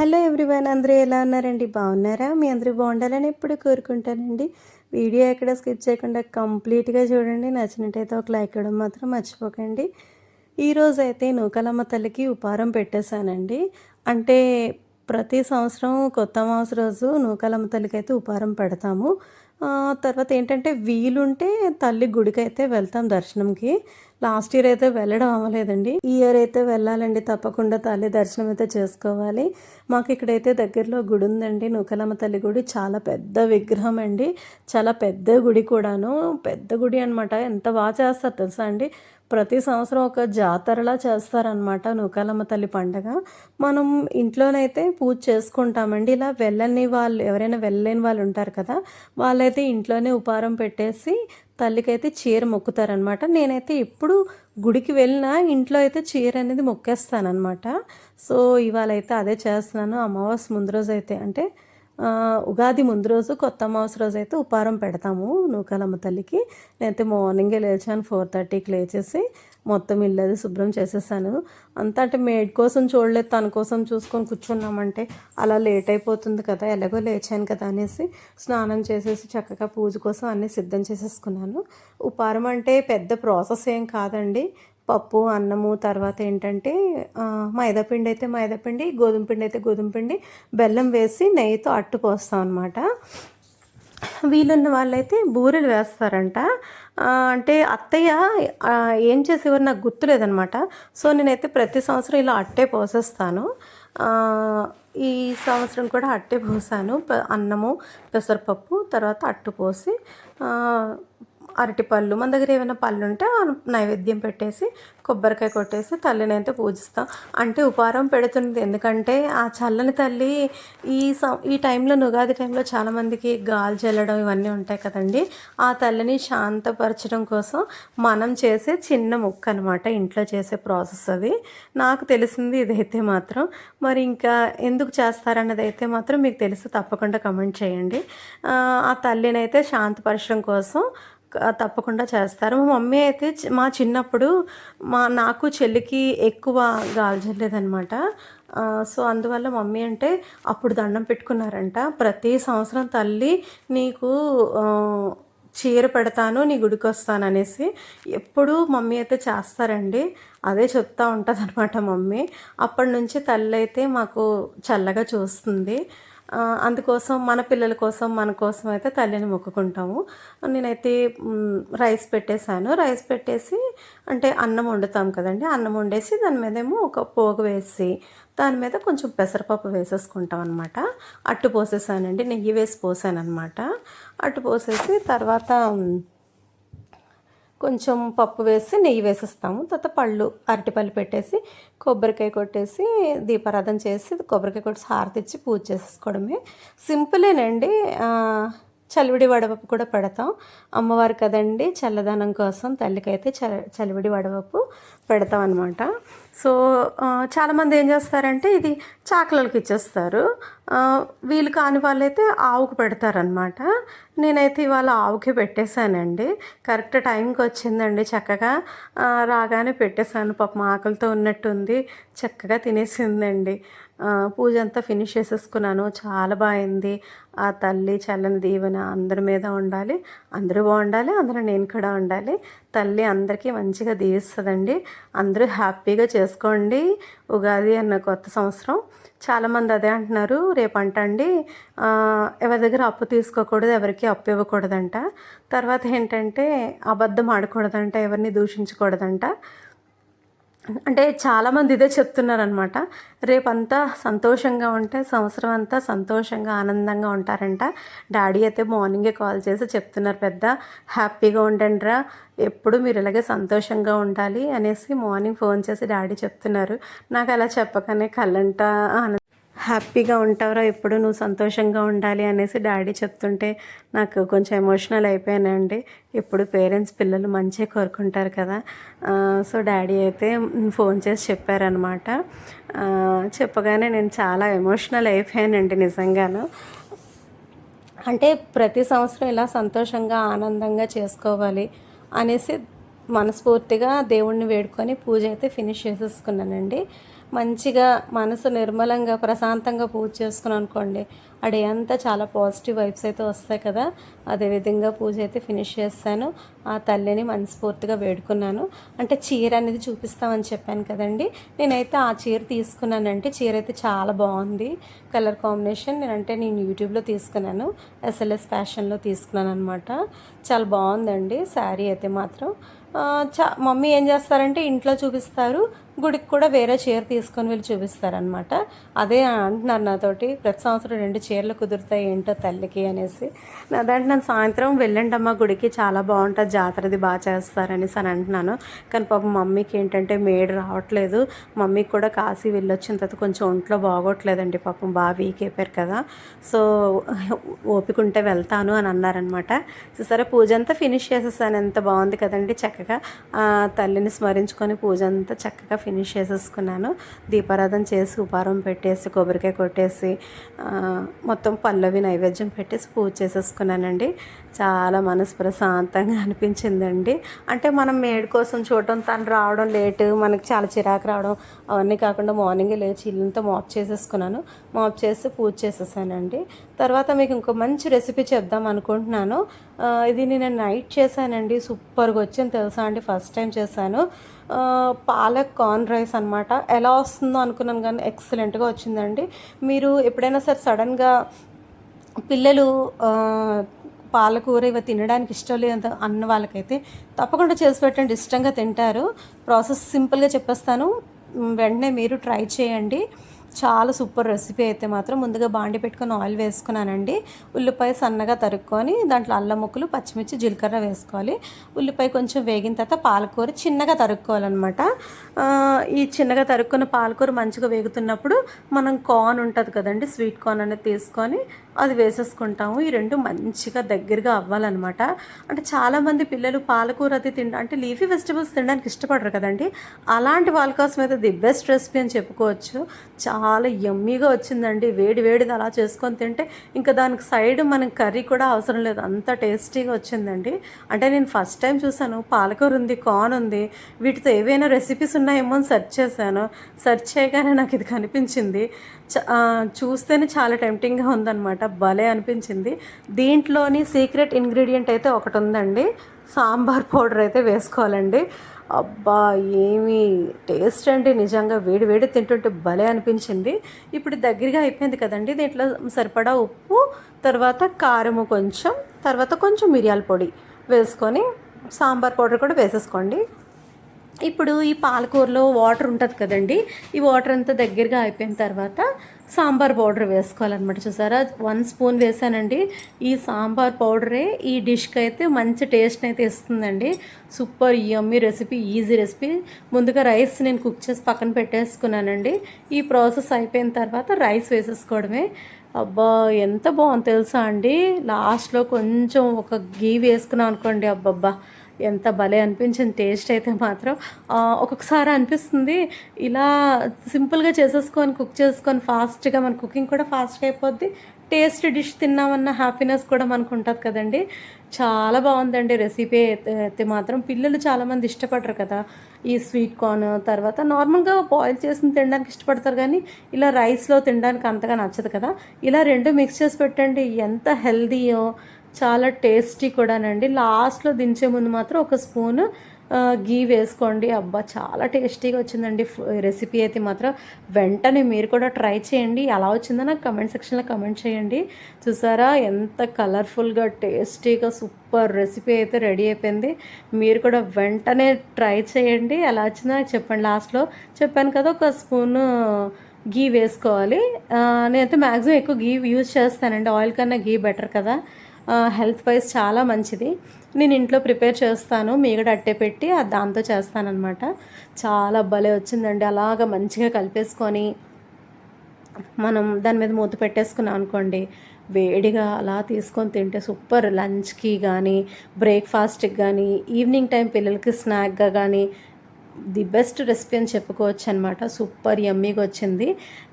Hello everyone, అందరూ ఎలా ఉన్నారండి? బాగున్నారా? మీ అందరూ బాగుండాలని ఎప్పుడు కోరుకుంటానండి. వీడియో ఎక్కడ స్కిప్ చేయకుండా కంప్లీట్గా చూడండి. నచ్చినట్టయితే ఒక లైక్ ఇవ్వడం మాత్రం మర్చిపోకండి. ఈరోజైతే నూకలమ్మ తల్లికి ఉపారం పెట్టేశానండి. అంటే ప్రతి సంవత్సరం కొత్త అమావాస్య రోజు నూకలమ్మ తల్లికి అయితే ఉపారం పెడతాము. తర్వాత ఏంటంటే వీలుంటే తల్లి గుడికి అయితే వెళ్తాం దర్శనంకి. లాస్ట్ ఇయర్ అయితే వెళ్ళడం అవ్వలేదండి. ఈ ఇయర్ అయితే వెళ్ళాలండి, తప్పకుండా తల్లి దర్శనం అయితే చేసుకోవాలి. మాకు ఇక్కడైతే దగ్గరలో గుడి ఉందండి, నూకలమ్మ తల్లి గుడి. చాలా పెద్ద విగ్రహం అండి, చాలా పెద్ద గుడి కూడాను. పెద్ద గుడి అనమాట. ఎంత బాగా చేస్తారు తెలుసా అండి. ప్రతి సంవత్సరం ఒక జాతరలా చేస్తారనమాట నూకాలమ్మ తల్లి పండగ. మనం ఇంట్లోనైతే పూజ చేసుకుంటామండి. ఇలా వెళ్ళని వాళ్ళు, ఎవరైనా వెళ్ళలేని వాళ్ళు ఉంటారు కదా, వాళ్ళైతే ఇంట్లోనే ఉపారం పెట్టేసి తల్లికైతే చీర మొక్కుతారనమాట. నేనైతే ఎప్పుడు గుడికి వెళ్ళినా ఇంట్లో అయితే చీర అనేది మొక్కేస్తానమాట. సో ఇవాళ అయితే అదే చేస్తున్నాను. అమావాస్య ముందు రోజు అయితే, అంటే ఉగాది ముందు రోజు, కొత్త అమావాస్య రోజు అయితే ఉపారం పెడతాము నూకాలమ్మ తల్లికి. నేనైతే మార్నింగే లేచాను, 4:30కి లేచేసి మొత్తం ఇల్లు అది శుభ్రం చేసేసాను. అంతా అంటే మేడ్ కోసం చూడలేదు, తన కోసం చూసుకొని కూర్చున్నామంటే అలా లేట్ అయిపోతుంది కదా, ఎలాగో లేచాను కదా అనేసి స్నానం చేసేసి చక్కగా పూజ కోసం అన్నీ సిద్ధం చేసేసుకున్నాను. ఉపారం అంటే పెద్ద ప్రాసెస్ ఏం కాదండి. పప్పు, అన్నము, తర్వాత ఏంటంటే మైదాపిండి అయితే మైదాపిండి, గోధుమ పిండి అయితే గోధుమ పిండి, బెల్లం వేసి నెయ్యితో అట్టు పోస్తాం అనమాట. వీలున్న వాళ్ళైతే బూరెలు వేస్తారంట. అంటే అత్తయ్య ఏం చేసేవారు నాకు గుర్తులేదనమాట. సో నేనైతే ప్రతి సంవత్సరం ఇలా అట్టే పోసేస్తాను. ఈ సంవత్సరం కూడా అట్టే పోసాను. అన్నము, పెసరపప్పు, తర్వాత అట్టు పోసి అరటిపళ్ళు, మన దగ్గర ఏమైనా పళ్ళు ఉంటే నైవేద్యం పెట్టేసి కొబ్బరికాయ కొట్టేసి తల్లిని అయితే పూజిస్తాం. అంటే ఉపారం పెడుతుంది ఎందుకంటే ఆ చల్లని తల్లి ఈ టైంలో, ఉగాది టైంలో చాలామందికి గాలి చల్లడం ఇవన్నీ ఉంటాయి కదండి. ఆ తల్లిని శాంతపరచడం కోసం మనం చేసే చిన్న ముక్క అనమాట, ఇంట్లో చేసే ప్రాసెస్ అది. నాకు తెలిసింది ఇదైతే మాత్రం. మరి ఇంకా ఎందుకు చేస్తారన్నది అయితే మాత్రం మీకు తెలిసి తప్పకుండా కమెంట్ చేయండి. ఆ తల్లిని అయితే శాంతపరచడం కోసం తప్పకుండా చేస్తారు. మా మమ్మీ అయితే మా చిన్నప్పుడు నాకు చెల్లికి ఎక్కువ గాలి జల్లేదనమాట. సో అందువల్ల మమ్మీ అంటే అప్పుడు దండం పెట్టుకున్నారంట, ప్రతి సంవత్సరం తల్లి నీకు చీర పెడతాను, నీ గుడికి వస్తాను అనేసి ఎప్పుడు మమ్మీ అయితే చేస్తారండి. అదే చెప్తా ఉంటుంది అనమాట మమ్మీ. అప్పటి నుంచి తల్లి అయితే మాకు చల్లగా చూస్తుంది. అందుకోసం మన పిల్లల కోసం, మన కోసం అయితే తల్లిని మొక్కుకుంటాము. నేనైతే రైస్ పెట్టేశాను. రైస్ పెట్టేసి, అంటే అన్నం వండుతాం కదండి, అన్నం వండేసి దాని మీదేమో ఒక పోగు వేసి దాని మీద కొంచెం పెసరపప్పు వేసేసుకుంటాం అనమాట. అట్టు పోసేసానండి, నెయ్యి వేసి పోసాను అనమాట. అట్టు పోసేసి తర్వాత కొంచెం పప్పు వేసి నెయ్యి వేసేస్తాము. తర్వాత పళ్ళు, అరటిపళ్ళు పెట్టేసి కొబ్బరికాయ కొట్టేసి దీపారాధన చేసి కొబ్బరికాయ కొట్టేసి హారతి ఇచ్చి పూజ చేసేసుకోవడమే. సింపులేనండి. చలివిడి వడపప్పు కూడా పెడతాం, అమ్మవారు కదండి, చల్లదనం కోసం తల్లికైతే చలివిడి వడపప్పు పెడతాం అనమాట. సో చాలామంది ఏం చేస్తారంటే ఇది చాకలకి ఇచ్చేస్తారు. వీళ్ళు కాని వాళ్ళైతే ఆవుకు పెడతారనమాట. నేనైతే ఇవాళ ఆవుకి పెట్టేశానండి. కరెక్ట్ టైంకి వచ్చిందండి, చక్కగా రాగానే పెట్టేశాను. పాపం ఆకలితో ఉన్నట్టుంది, చక్కగా తినేసిందండి. పూజ అంతా ఫినిష్ చేసేసుకున్నాను. చాలా బాగుంది. ఆ తల్లి చల్లని దీవెన అందరి మీద ఉండాలి, అందరూ బాగుండాలి, అందరూ నేను కూడా ఉండాలి. తల్లి అందరికీ మంచిగా దీవిస్తుందండి. అందరూ హ్యాపీగా చేసుకోండి ఉగాది అన్న కొత్త సంవత్సరం. చాలామంది అదే అంటున్నారు. రేపు అంటండి ఎవరి దగ్గర అప్పు తీసుకోకూడదు, ఎవరికి అప్పు ఇవ్వకూడదంట. తర్వాత ఏంటంటే అబద్ధం ఆడకూడదంట, ఎవరిని దూషించకూడదంట. అంటే చాలామంది ఇదే చెప్తున్నారనమాట. రేపంతా సంతోషంగా ఉంటే సంవత్సరం అంతా సంతోషంగా ఆనందంగా ఉంటారంట. డాడీ అయితే మార్నింగే కాల్ చేసి చెప్తున్నారు, పెద్ద హ్యాపీగా ఉండండి రా, ఎప్పుడు మీరు ఇలాగే సంతోషంగా ఉండాలి అనేసి మార్నింగ్ ఫోన్ చేసి డాడీ చెప్తున్నారు. నాకు అలా చెప్పగానే కళ్ళంట హ్యాపీగా ఉంటావురా, ఎప్పుడు నువ్వు సంతోషంగా ఉండాలి అనేసి డాడీ చెప్తుంటే నాకు కొంచెం ఎమోషనల్ అయిపోయానండి. ఎప్పుడు పేరెంట్స్ పిల్లలు మంచిగా కోరుకుంటారు కదా. సో డాడీ అయితే ఫోన్ చేసి చెప్పారనమాట. చెప్పగానే నేను చాలా ఎమోషనల్ అయిపోయానండి నిజంగాను. అంటే ప్రతి సంవత్సరం ఇలా సంతోషంగా ఆనందంగా చేసుకోవాలి అనేసి మనస్ఫూర్తిగా దేవుణ్ణి వేడుకొని పూజ అయితే ఫినిష్ చేసేసుకున్నానండి. మంచిగా మనసు నిర్మలంగా ప్రశాంతంగా పూజ చేసుకుని అనుకోండి, ఆ డే అంతా చాలా పాజిటివ్ వైబ్స్ అయితే వస్తాయి కదా. అదేవిధంగా పూజ అయితే ఫినిష్ చేస్తాను. ఆ తల్లిని మనస్ఫూర్తిగా వేడుకున్నాను. అంటే చీర అనేది చూపిస్తామని చెప్పాను కదండి, నేనైతే ఆ చీర తీసుకున్నానంటే చీర అయితే చాలా బాగుంది. కలర్ కాంబినేషన్ నేను యూట్యూబ్లో తీసుకున్నాను, ఎస్ఎల్ఎస్ ఫ్యాషన్లో తీసుకున్నాను అనమాట. చాలా బాగుందండి శారీ అయితే మాత్రం. మమ్మీ ఏం చేస్తారంటే ఇంట్లో చూపిస్తారు, గుడికి కూడా వేరే చీర తీసుకొని వెళ్ళి చూపిస్తారనమాట. అదే అంటున్నారు నాతోటి, ప్రతి సంవత్సరం 2 చీరలు కుదురుతాయి ఏంటో తల్లికి అనేసి. నన్ను సాయంత్రం వెళ్ళండమ్మా గుడికి, చాలా బాగుంటుంది, జాతరది బాగా చేస్తారనేసి అని అంటున్నాను. కానీ పాపం మమ్మీకి ఏంటంటే మేడ్ రావట్లేదు. మమ్మీకి కూడా కాశీ వెళ్ళొచ్చిన తర్వాత కొంచెం ఒంట్లో బాగోట్లేదండి, పాపం బాగా వీక్ అయిపోయారు కదా. సో ఓపిక ఉంటే వెళ్తాను అని అన్నారనమాట. సరే పూజ అంతా ఫినిష్ చేసేసాను. ఎంత బాగుంది కదండి, చక్కగా తల్లిని స్మరించుకొని పూజ అంతా చక్కగా ఫినిష్ చేసేసుకున్నాను. దీపారాధన చేసి ఉపారం పెట్టేసి కొబ్బరికాయ కొట్టేసి మొత్తం పల్లవి నైవేద్యం పెట్టేసి పూజ చేసేసుకున్నానండి. చాలా మనసు ప్రశాంతంగా అనిపించిందండి. అంటే మనం మేడ్ కోసం చూడటం, తను రావడం లేటు, మనకి చాలా చిరాకు రావడం, అవన్నీ కాకుండా మార్నింగే లేచి ఇల్లంతా మాప్ చేసేసుకున్నాను. మాప్ చేసి పూజ చేసేసానండి. తర్వాత మీకు ఇంకో మంచి రెసిపీ చెప్దాం అనుకుంటున్నాను. ఇది నేను నైట్ చేశానండి, సూపర్గా వచ్చింది తెలుసా అండి, ఫస్ట్ టైం చేశాను. పాలక్ కార్న్ రైస్ అనమాట. ఎలా వస్తుందో అనుకున్నాను కానీ ఎక్సలెంట్గా వచ్చిందండి. మీరు ఎప్పుడైనా సరే సడన్గా పిల్లలు పాలకూర ఇవి తినడానికి ఇష్టం లేదు అన్న వాళ్ళకైతే తప్పకుండా చేసి పెట్టండి, ఇష్టంగా తింటారు. ప్రాసెస్ సింపుల్గా చెప్పేస్తాను, వెంటనే మీరు ట్రై చేయండి. చాలా సూపర్ రెసిపీ అయితే మాత్రం. ముందుగా బాండి పెట్టుకొని ఆయిల్ వేసుకున్నానండి. ఉల్లిపాయ సన్నగా తరుక్కొని దాంట్లో అల్లం ముక్కలు, పచ్చిమిర్చి, జీలకర్ర వేసుకోవాలి. ఉల్లిపాయ కొంచెం వేగిన తర్వాత పాలకూర చిన్నగా తరుక్కోవాలన్నమాట. ఈ చిన్నగా తరుక్కున్న పాలకూర మంచిగా వేగుతున్నప్పుడు మనం కార్న్ ఉంటుంది కదండి, స్వీట్ కార్న్ అనేది తీసుకొని అది వేసేసుకుంటాము. ఈ రెండు మంచిగా దగ్గరగా అవ్వాలన్నమాట. అంటే చాలామంది పిల్లలు పాలకూర అది అంటే లీఫీ వెజిటబుల్స్ తినడానికి ఇష్టపడరు కదండి. అలాంటి వాళ్ళ కోసం అయితే ది బెస్ట్ రెసిపీ అని చెప్పుకోవచ్చు. చాలా యమ్మీగా వచ్చిందండి. వేడి వేడిది అలా చేసుకొని తింటే ఇంకా దానికి సైడ్ మనకి కర్రీ కూడా అవసరం లేదు, అంత టేస్టీగా వచ్చిందండి. అంటే నేను ఫస్ట్ టైం చూసాను, పాలకూర ఉంది, కార్న్ ఉంది, వీటితో ఏవైనా రెసిపీస్ ఉన్నాయేమో అని సెర్చ్ చేశాను. సెర్చ్ చేయగానే నాకు ఇది కనిపించింది. చూస్తేనే చాలా టెంప్టింగ్గా ఉందన్నమాట, భలే అనిపించింది. దీంట్లోని సీక్రెట్ ఇంగ్రీడియంట్ అయితే ఒకటి ఉందండి, సాంబార్ పౌడర్ అయితే వేసుకోవాలండి. అబ్బా ఏమి టేస్ట్ అండి, నిజంగా వేడి వేడి తింటుంటే భలే అనిపించింది. ఇప్పుడు దగ్గరగా అయిపోయింది కదండి, దీంట్లో సరిపడా ఉప్పు, తర్వాత కారము కొంచెం, తర్వాత కొంచెం మిరియాల పొడి వేసుకొని సాంబార్ పౌడర్ కూడా వేసేసుకోండి. ఇప్పుడు ఈ పాలకూరలో వాటర్ ఉంటుంది కదండి, ఈ వాటర్ అంతా దగ్గరగా అయిపోయిన తర్వాత సాంబార్ పౌడర్ వేసుకోవాలన్నమాట. చూసారా, 1 స్పూన్ వేసానండి. ఈ సాంబార్ పౌడరే ఈ డిష్కి అయితే మంచి టేస్ట్ని అయితే ఇస్తుందండి. Super yummy recipe, easy recipe. ముందుగా రైస్ నేను కుక్ చేసి పక్కన పెట్టేసుకున్నానండి. ఈ ప్రాసెస్ అయిపోయిన తర్వాత రైస్ వేసేసుకోవడమే. అబ్బా ఎంత బాగుంది తెలుసా అండి. లాస్ట్లో కొంచెం ఒక గీ వేసుకున్నాం అనుకోండి, అబ్బబ్బా ఎంత భలే అనిపించింది టేస్ట్ అయితే మాత్రం. ఒక్కొక్కసారి అనిపిస్తుంది ఇలా సింపుల్గా చేసేసుకొని కుక్ చేసుకొని ఫాస్ట్గా, మన కుకింగ్ కూడా ఫాస్ట్గా అయిపోద్ది, టేస్ట్ డిష్ తిన్నామన్న హ్యాపీనెస్ కూడా మనకు ఉంటుంది కదండి. చాలా బాగుందండి రెసిపీ అయితే మాత్రం. పిల్లలు చాలామంది ఇష్టపడరు కదా ఈ స్వీట్ కార్న్, తర్వాత నార్మల్గా బాయిల్ చేసి తినడానికి ఇష్టపడతారు, కానీ ఇలా రైస్లో తినడానికి అంతగా నచ్చదు కదా. ఇలా రెండు మిక్స్ చేసి పెట్టండి, ఎంత హెల్దీయో, చాలా టేస్టీ కూడానండి. లాస్ట్లో దించే ముందు మాత్రం ఒక స్పూన్ గీ వేసుకోండి. అబ్బా చాలా టేస్టీగా వచ్చిందండి రెసిపీ అయితే మాత్రం. వెంటనే మీరు కూడా ట్రై చేయండి, ఎలా వచ్చిందో నాకు కమెంట్ సెక్షన్లో కమెంట్ చేయండి. చూసారా ఎంత కలర్ఫుల్గా టేస్టీగా సూపర్ రెసిపీ అయితే రెడీ అయిపోయింది. మీరు కూడా వెంటనే ట్రై చేయండి, ఎలా వచ్చిందో నాకు చెప్పండి. లాస్ట్లో చెప్పాను కదా, ఒక స్పూను గీ వేసుకోవాలి. నేనైతే మ్యాక్సిమం ఎక్కువ గీ యూజ్ చేస్తానండి, ఆయిల్ కన్నా గీ బెటర్ కదా, హెల్త్ వైజ్ చాలా మంచిది. నేను ఇంట్లో ప్రిపేర్ చేస్తాను, మీగడ అట్టే పెట్టి దాంతో చేస్తానన్నమాట. చాలా భలే వచ్చిందండి. అలాగ మంచిగా కలిపేసుకొని మనం దాని మీద మూత పెట్టేసుకున్నాం అనుకోండి, వేడిగా అలా తీసుకొని తింటే సూపర్. లంచ్కి కానీ, బ్రేక్ఫాస్ట్కి కానీ, ఈవినింగ్ టైం పిల్లలకి స్నాక్గా కానీ ది బెస్ట్ రెసిపీ అని చెప్పుకోవచ్చు అనమాట. సూపర్ యమ్మీగా వచ్చింది.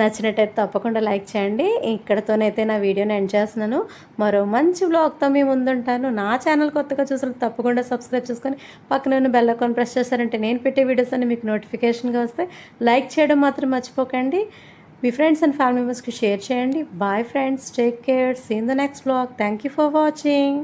నచ్చినట్టయితే తప్పకుండా లైక్ చేయండి. ఇక్కడతోనైతే నా వీడియోని ఎండ్ చేస్తున్నాను. మరో మంచి వ్లాగ్తో మీ ముందుంటాను. నా ఛానల్ కొత్తగా చూసిన తప్పకుండా సబ్స్క్రైబ్ చేసుకొని పక్కన ఉన్న బెల్ ఐకాన్ ప్రెస్ చేస్తారంటే నేను పెట్టే వీడియోస్ అన్ని మీకు నోటిఫికేషన్గా వస్తాయి. లైక్ చేయడం మాత్రం మర్చిపోకండి. మీ ఫ్రెండ్స్ అండ్ ఫ్యామిలీ మెంబర్స్కి షేర్ చేయండి. Bye friends, take care, see in the next vlog. Thank you for watching.